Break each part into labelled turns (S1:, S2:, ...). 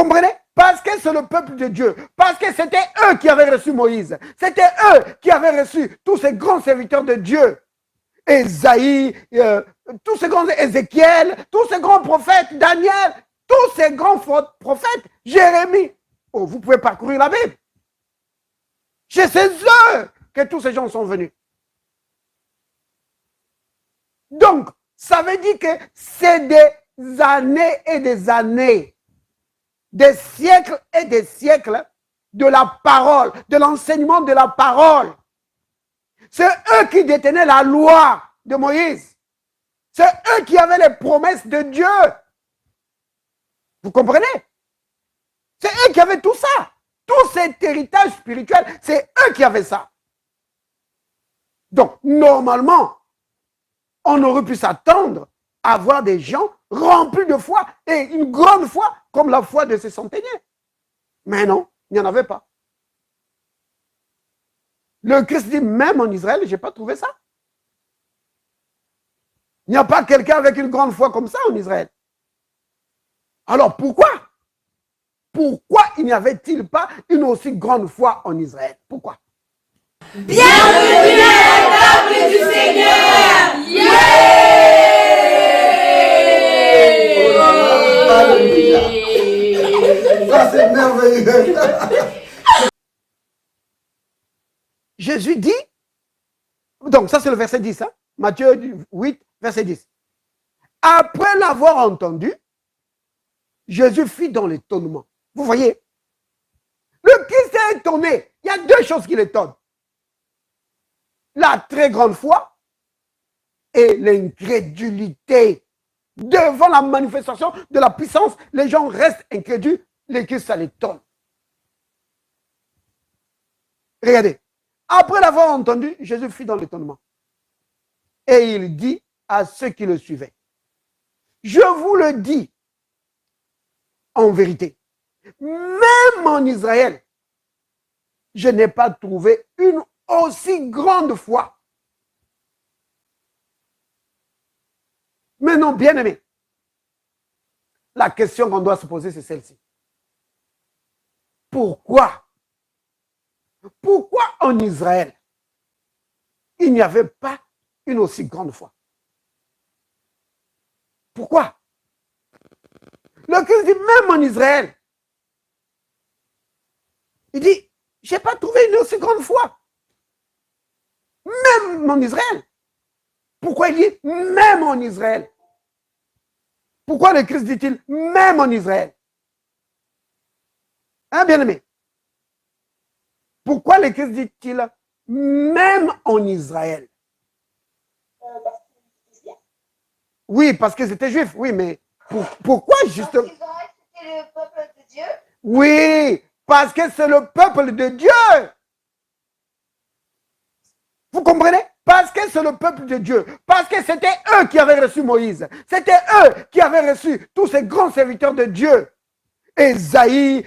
S1: comprenez? Parce que c'est le peuple de Dieu. Parce que c'était eux qui avaient reçu Moïse. C'était eux qui avaient reçu tous ces grands serviteurs de Dieu. Ésaïe, tous ces grands Ézéchiel, tous ces grands prophètes, Daniel, tous ces grands prophètes, Jérémie. Oh, vous pouvez parcourir la Bible. Chez ces eux que tous ces gens sont venus. Donc, ça veut dire que c'est des années et des années, des siècles et des siècles de la parole, de l'enseignement de la parole. C'est eux qui détenaient la loi de Moïse. C'est eux qui avaient les promesses de Dieu. Vous comprenez? C'est eux qui avaient tout ça. Tout cet héritage spirituel, c'est eux qui avaient ça. Donc, normalement, on aurait pu s'attendre à voir des gens remplis de foi et une grande foi comme la foi de ces centeniers. Mais non, il n'y en avait pas. Le Christ dit, même en Israël, je n'ai pas trouvé ça. Il n'y a pas quelqu'un avec une grande foi comme ça en Israël. Alors pourquoi? Pourquoi il n'y avait-il pas une aussi grande foi en Israël? Pourquoi?
S2: Bienvenue à la table du Seigneur! Yeah!
S1: Ça c'est merveilleux. Jésus dit, donc ça c'est le verset 10, hein? Matthieu 8, verset 10. Après l'avoir entendu, Jésus fit dans l'étonnement. Vous voyez? Le Christ est étonné. Il y a deux choses qui l'étonnent. La très grande foi et l'incrédulité. Devant la manifestation de la puissance, les gens restent incrédules. Le Christ, ça l'étonne. Regardez. Après l'avoir entendu, Jésus fit dans l'étonnement. Et il dit à ceux qui le suivaient, je vous le dis en vérité, même en Israël, je n'ai pas trouvé une aussi grande foi. Mais non, bien aimé, la question qu'on doit se poser, c'est celle-ci. Pourquoi? Pourquoi en Israël, il n'y avait pas une aussi grande foi? Pourquoi? Le Christ dit, même en Israël, il dit, je n'ai pas trouvé une aussi grande foi. Même en Israël. Pourquoi il dit, même en Israël? Pourquoi le Christ dit-il, même en Israël? Hein, bien-aimé? Pourquoi le Christ dit-il, même en Israël? Oui, parce que c'était juif, oui, mais pourquoi justement?
S2: Parce qu'Israël, c'était le peuple de Dieu.
S1: Oui, parce que c'est le peuple de Dieu. Vous comprenez? Parce que c'est le peuple de Dieu. Parce que c'était eux qui avaient reçu Moïse. C'était eux qui avaient reçu tous ces grands serviteurs de Dieu. Ésaïe,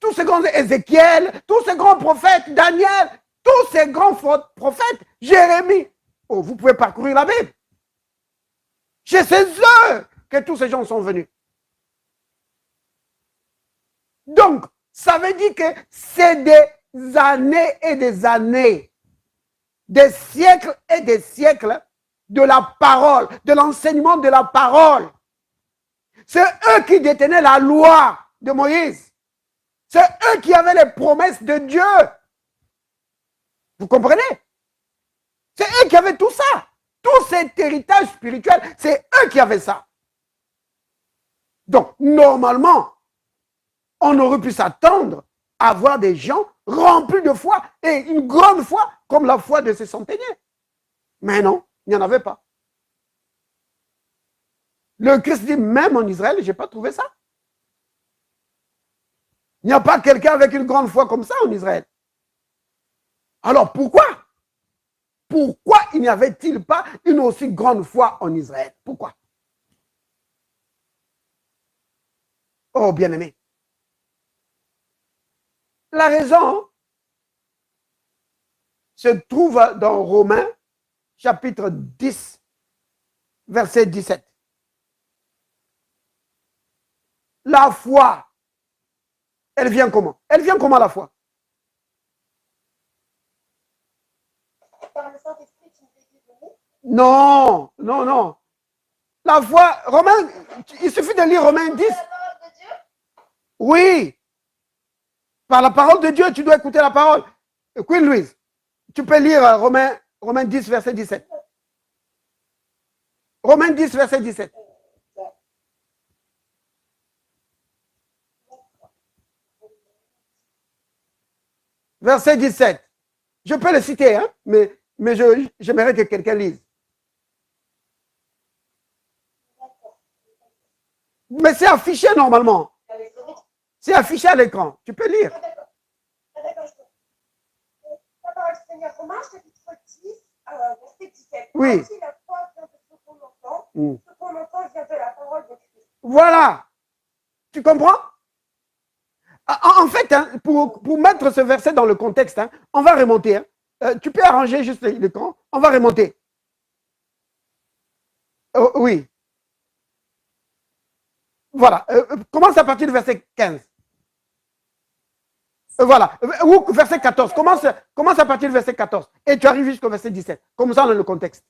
S1: tous ces grands Ézéchiel, tous ces grands prophètes, Daniel, tous ces grands prophètes, Jérémie. Oh, vous pouvez parcourir la Bible. Chez ces eux que tous ces gens sont venus. Donc, ça veut dire que c'est des années et des années, des siècles et des siècles de la parole, de l'enseignement de la parole. C'est eux qui détenaient la loi de Moïse. C'est eux qui avaient les promesses de Dieu. Vous comprenez? C'est eux qui avaient tout ça. Tout cet héritage spirituel, c'est eux qui avaient ça. Donc, normalement, on aurait pu s'attendre à voir des gens remplis de foi et une grande foi comme la foi de ces centeniers. Mais non, il n'y en avait pas. Le Christ dit, même en Israël, je n'ai pas trouvé ça. Il n'y a pas quelqu'un avec une grande foi comme ça en Israël. Alors pourquoi? Pourquoi il n'y avait-il pas une aussi grande foi en Israël? Pourquoi? Oh, bien-aimé. La raison se trouve dans Romains, chapitre 10, verset 17. La foi Elle vient comment? Elle vient comment la foi?
S2: Par le Saint-Esprit qui nous est donné.
S1: Non, non, non. La foi, Romains, il suffit de lire Romains 10.
S2: La parole de Dieu.
S1: Oui. Par la parole de Dieu, tu dois écouter la parole. Queen Louise, tu peux lire Romains 10, verset 17. Romains 10, verset 17. Verset 17. Je peux le citer, hein, mais j'aimerais que quelqu'un lise. Mais c'est affiché normalement. C'est affiché à l'écran. Tu peux lire.
S2: La parole du Seigneur, Romains, chapitre 10, verset 17.
S1: Oui.
S2: Ainsi, la foi vient de ce qu'on entend. Ce qu'on entend vient de la parole de Christ.
S1: Voilà. Tu comprends? En fait, hein, pour mettre ce verset dans le contexte, hein, on va remonter. Hein. Tu peux arranger juste l'écran. On va remonter. Oh, oui. Voilà. Commence à partir du verset 15. Voilà. Ou verset 14. Commence à partir du verset 14. Et tu arrives jusqu'au verset 17. Comme ça, on a le contexte.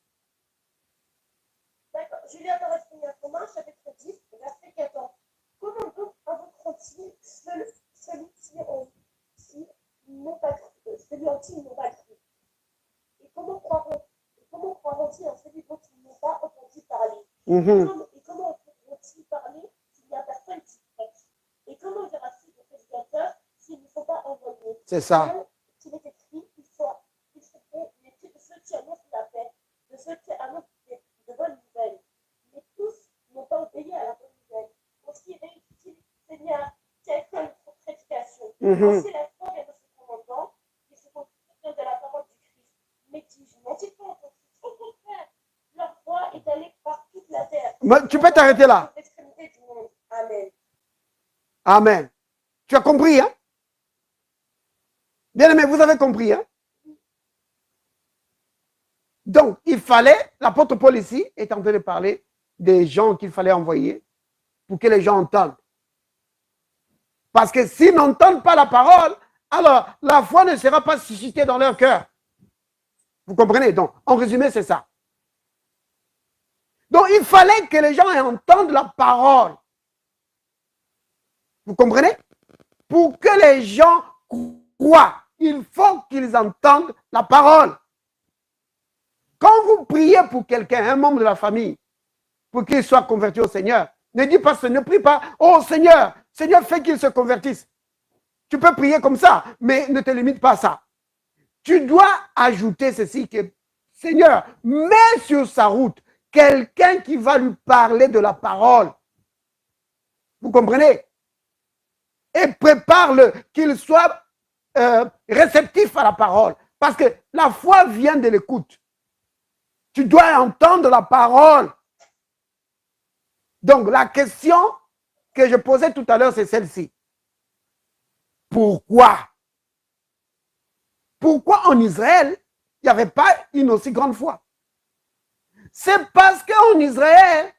S2: D'accord. Je lis encore le Seigneur, Romains, chapitre 10, verset 14. Comment donc invoqueront-ils celui en qui n'ont pas cru? Et comment croiront-ils en celui dont ils n'ont pas entendu parler? Et comment pourront-ils parler s'il n'y a personne qui prêche? Et comment verra-t-il des prédicateurs s'ils ne sont pas envoyés?
S1: C'est ça.
S2: Qu'il est écrit, ils seront les pieds de ceux qui annoncent la paix, de ceux qui annoncent de bonnes nouvelles. Mais tous n'ont pas obéi à la bonne nouvelle. Aussi réussit Seigneur, quelqu'un une prédication. Aussi la foi vient de ce qu'on entend, et ce qu'on vient de la parole du Christ. Mais dis-je, n'ont-ils pas entendu? Au contraire, leur foi est allée par toute la terre.
S1: Mais tu peux t'arrêter là.
S2: L'extrémité du monde. Amen.
S1: Amen. Tu as compris, hein? Bien aimé, vous avez compris, hein? Donc, il fallait, l'apôtre Paul ici est en train de parler des gens qu'il fallait envoyer pour que les gens entendent. Parce que s'ils n'entendent pas la parole, alors la foi ne sera pas suscitée dans leur cœur. Vous comprenez? Donc, en résumé, c'est ça. Donc, il fallait que les gens entendent la parole. Vous comprenez? Pour que les gens croient, il faut qu'ils entendent la parole. Quand vous priez pour quelqu'un, un membre de la famille, pour qu'il soit converti au Seigneur, ne prie pas, oh Seigneur, Seigneur, fais qu'il se convertisse. Tu peux prier comme ça, mais ne te limite pas à ça. Tu dois ajouter ceci que, Seigneur, mets sur sa route quelqu'un qui va lui parler de la parole. Vous comprenez? Et prépare-le, qu'il soit réceptif à la parole. Parce que la foi vient de l'écoute. Tu dois entendre la parole. Donc, la question que je posais tout à l'heure, c'est celle-ci. Pourquoi? Pourquoi en Israël, il n'y avait pas une aussi grande foi? C'est parce qu'en Israël,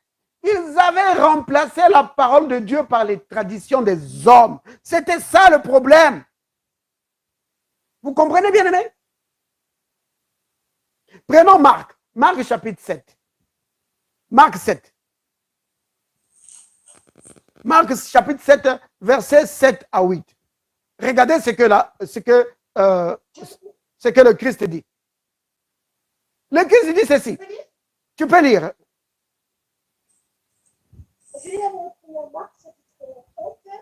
S1: ils avaient remplacé la parole de Dieu par les traditions des hommes. C'était ça le problème. Vous comprenez bien, aimé? Prenons Marc. Marc chapitre 7. Marc 7. Marc chapitre 7, versets 7 à 8. Regardez ce que le Christ dit. Le Christ dit ceci. Tu peux lire.
S2: Je lis avant Marc chapitre 7,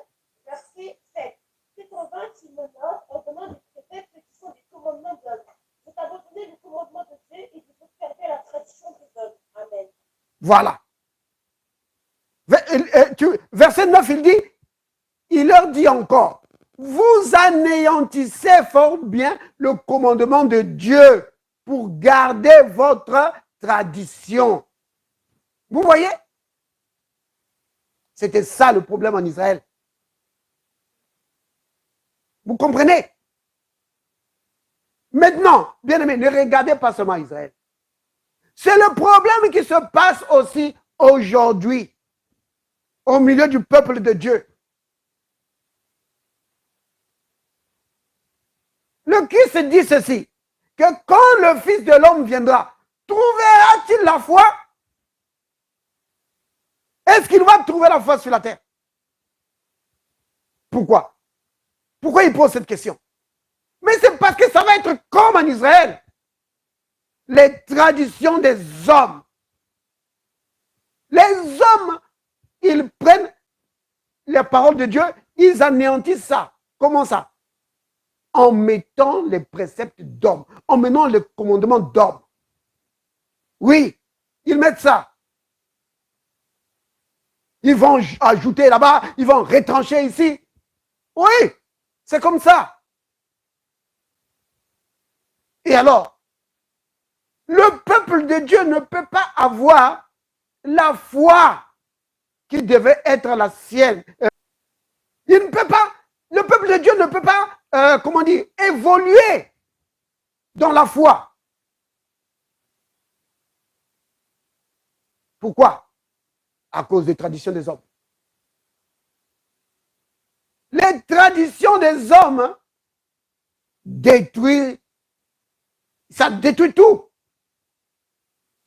S2: verset 7. C'est en vain qu'il m'honore en donnant des préceptes qui sont des commandements d'hommes. Vous abandonnez le commandement de Dieu et vous observez la tradition des hommes. Amen.
S1: Voilà. Verset 9, il dit, il leur dit encore, vous anéantissez fort bien le commandement de Dieu pour garder votre tradition. Vous voyez? C'était ça le problème en Israël. Vous comprenez? Maintenant, bien aimé, ne regardez pas seulement Israël. C'est le problème qui se passe aussi aujourd'hui au milieu du peuple de Dieu. Le Christ dit ceci, que quand le Fils de l'homme viendra, trouvera-t-il la foi? Est-ce qu'il va trouver la foi sur la terre? Pourquoi? Pourquoi il pose cette question? Mais c'est parce que ça va être comme en Israël. Les traditions des hommes. Les hommes, ils prennent les paroles de Dieu, ils anéantissent ça. Comment ça? En mettant les préceptes d'hommes, en mettant les commandements d'hommes. Oui, ils mettent ça. Ils vont ajouter là-bas, ils vont retrancher ici. Oui, c'est comme ça. Et alors, le peuple de Dieu ne peut pas avoir la foi qui devait être la sienne. Il ne peut pas, le peuple de Dieu ne peut pas, comment dire, évoluer dans la foi. Pourquoi? À cause des traditions des hommes. Les traditions des hommes détruisent, ça détruit tout.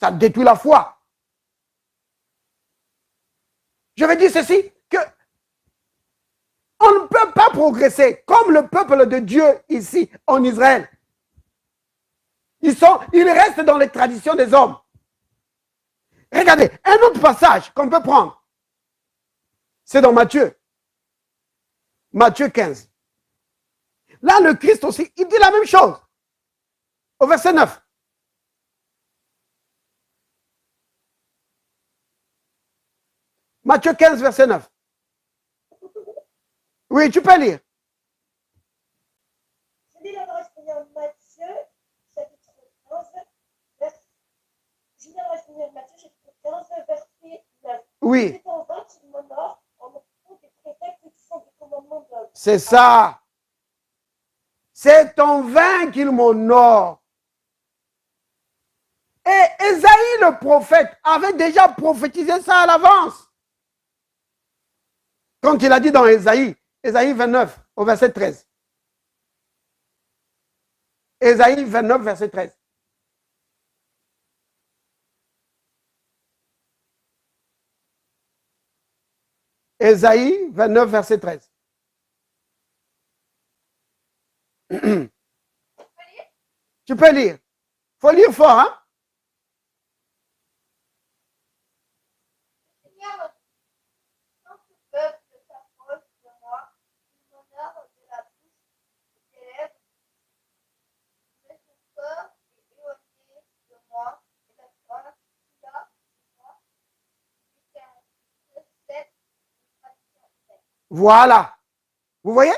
S1: Ça détruit la foi. Je vais dire ceci, que on ne peut pas progresser comme le peuple de Dieu ici en Israël. Ils restent dans les traditions des hommes. Regardez, un autre passage qu'on peut prendre, c'est dans Matthieu. Matthieu 15. Là, le Christ aussi, il dit la même chose. Au verset 9. Matthieu 15, verset 9. Oui, tu peux lire.
S2: Je lis l'adresse Matthieu, chapitre 15, je lis l'adresse Matthieu, chapitre 15, verset 9.
S1: Oui.
S2: C'est en vain qu'il m'honore en montrant des prétextes qui sont des commandements de l'homme.
S1: C'est ça. C'est en vain qu'il m'honore. Et Ésaïe le prophète avait déjà prophétisé ça à l'avance. Quand il a dit dans Ésaïe 29, au verset 13. Ésaïe 29, verset 13. Ésaïe 29, verset 13. Tu peux lire. Il faut lire fort, hein? Voilà. Vous voyez?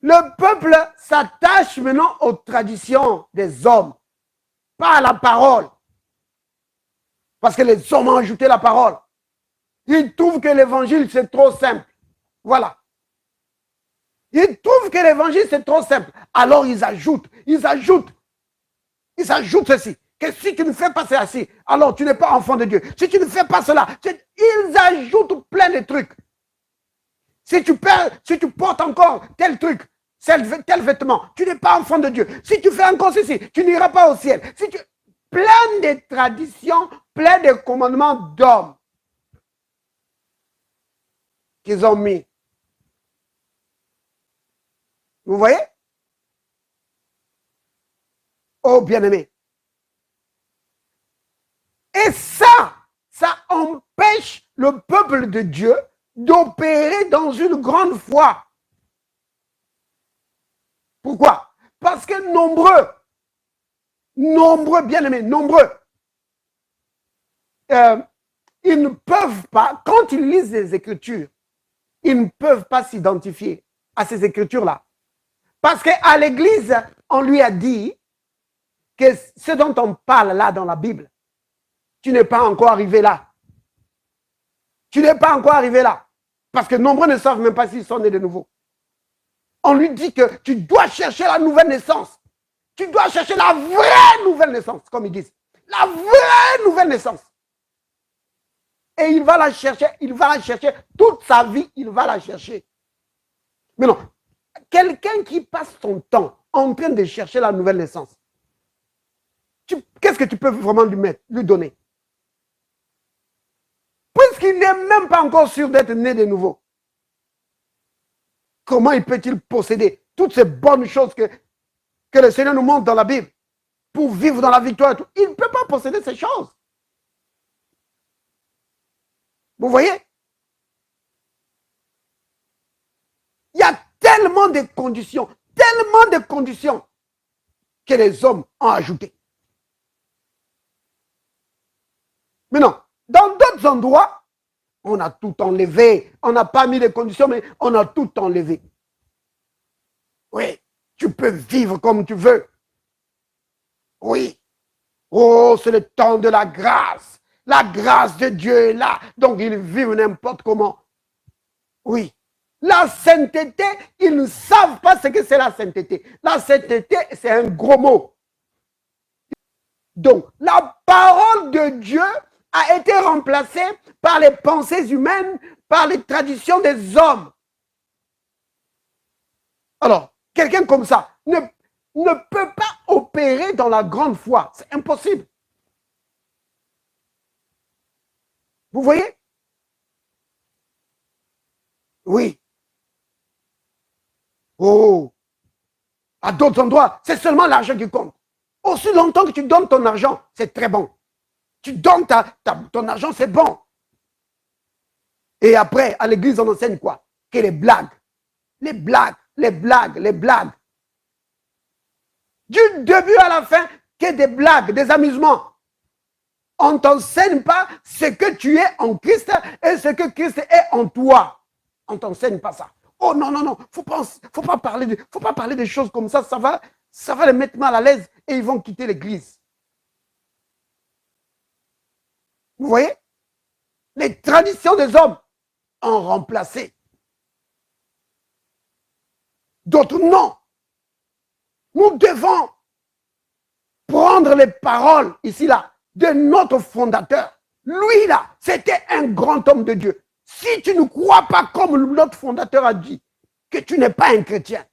S1: Le peuple s'attache maintenant aux traditions des hommes, pas à la parole. Parce que les hommes ont ajouté la parole. Ils trouvent que l'évangile, c'est trop simple. Voilà. Ils trouvent que l'évangile, c'est trop simple. Alors, ils ajoutent ceci. Que si tu ne fais pas ceci, alors tu n'es pas enfant de Dieu. Si tu ne fais pas cela, ils ajoutent plein de trucs. Si tu portes encore tel truc, tel vêtement, tu n'es pas enfant de Dieu. Si tu fais encore ceci, tu n'iras pas au ciel. Plein de traditions, plein de commandements d'hommes qu'ils ont mis. Vous voyez? Oh, bien-aimé. Et ça empêche le peuple de Dieu d'opérer dans une grande foi. Pourquoi? Parce que nombreux, bien-aimés, nombreux, ils ne peuvent pas, quand ils lisent les Écritures, ils ne peuvent pas s'identifier à ces Écritures-là. Parce qu'à l'Église, on lui a dit que ce dont on parle là dans la Bible, tu n'es pas encore arrivé là. Tu n'es pas encore arrivé là. Parce que nombreux ne savent même pas s'ils sont nés de nouveau. On lui dit que tu dois chercher la nouvelle naissance. Tu dois chercher la vraie nouvelle naissance, comme ils disent. La vraie nouvelle naissance. Et il va la chercher toute sa vie, il va la chercher. Mais non, quelqu'un qui passe son temps en train de chercher la nouvelle naissance, qu'est-ce que tu peux vraiment lui donner? Puisqu'il n'est même pas encore sûr d'être né de nouveau. Comment peut-il posséder toutes ces bonnes choses que le Seigneur nous montre dans la Bible pour vivre dans la victoire? Il ne peut pas posséder ces choses. Vous voyez? Il y a tellement de conditions que les hommes ont ajoutées. Maintenant, dans d'autres endroits, on a tout enlevé. On n'a pas mis les conditions, mais on a tout enlevé. Oui, tu peux vivre comme tu veux. Oui. Oh, c'est le temps de la grâce. La grâce de Dieu est là. Donc, ils vivent n'importe comment. Oui. La sainteté, ils ne savent pas ce que c'est la sainteté. La sainteté, c'est un gros mot. Donc, la parole de Dieu a été remplacée par les pensées humaines, par les traditions des hommes. Alors, quelqu'un comme ça ne peut pas opérer dans la grande foi. C'est impossible. Vous voyez? Oui. Oh. À d'autres endroits, c'est seulement l'argent qui compte. Aussi longtemps que tu donnes ton argent, c'est très bon. Tu donnes ton argent, c'est bon. Et après, à l'église, on enseigne quoi? Que les blagues. Les blagues, les blagues, les blagues. Du début à la fin, que des blagues, des amusements. On ne t'enseigne pas ce que tu es en Christ et ce que Christ est en toi. On ne t'enseigne pas ça. Oh non, non, non, faut pas parler des choses comme ça va les mettre mal à l'aise et ils vont quitter l'église. Vous voyez? Les traditions des hommes ont remplacé. D'autres non. Nous devons prendre les paroles ici, là, de notre fondateur. Lui, là, c'était un grand homme de Dieu. Si tu ne crois pas comme notre fondateur a dit, que tu n'es pas un chrétien.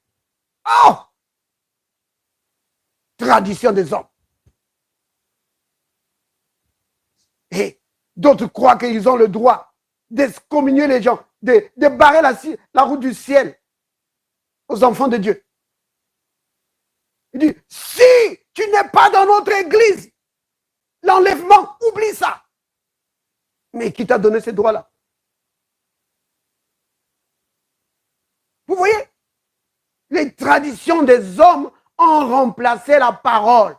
S1: Oh! Tradition des hommes. Et d'autres croient qu'ils ont le droit d'excommunier les gens, de barrer la route du ciel aux enfants de Dieu. Il dit, si tu n'es pas dans notre église, l'enlèvement, oublie ça. Mais qui t'a donné ces droits-là? Vous voyez? Les traditions des hommes ont remplacé la parole.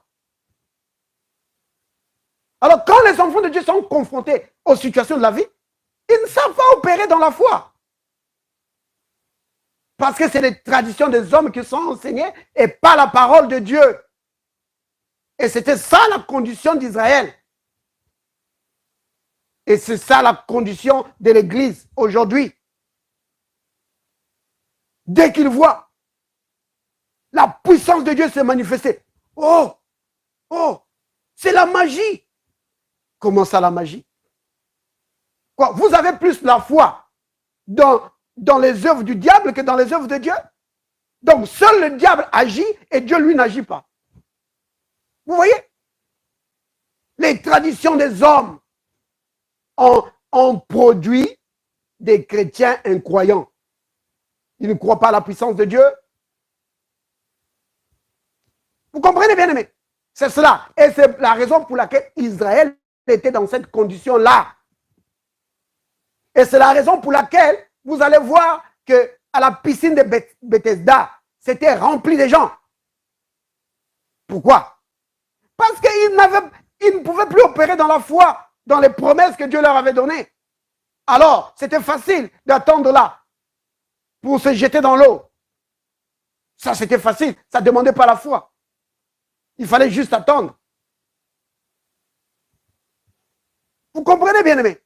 S1: Alors, quand les enfants de Dieu sont confrontés aux situations de la vie, ils ne savent pas opérer dans la foi. Parce que c'est les traditions des hommes qui sont enseignées et pas la parole de Dieu. Et c'était ça la condition d'Israël. Et c'est ça la condition de l'Église aujourd'hui. Dès qu'ils voient la puissance de Dieu se manifester, oh, c'est la magie. Comment ça, la magie? Quoi, vous avez plus la foi dans les œuvres du diable que dans les œuvres de Dieu? Donc, seul le diable agit et Dieu, lui, n'agit pas. Vous voyez? Les traditions des hommes ont produit des chrétiens incroyants. Ils ne croient pas à la puissance de Dieu. Vous comprenez, bien aimé? C'est cela. Et c'est la raison pour laquelle Israël était dans cette condition-là. Et c'est la raison pour laquelle vous allez voir que à la piscine de Bethesda, c'était rempli de gens. Pourquoi? Parce qu'ils ne pouvaient plus opérer dans la foi, dans les promesses que Dieu leur avait données. Alors, c'était facile d'attendre là pour se jeter dans l'eau. Ça, c'était facile. Ça ne demandait pas la foi. Il fallait juste attendre. Vous comprenez, bien aimé?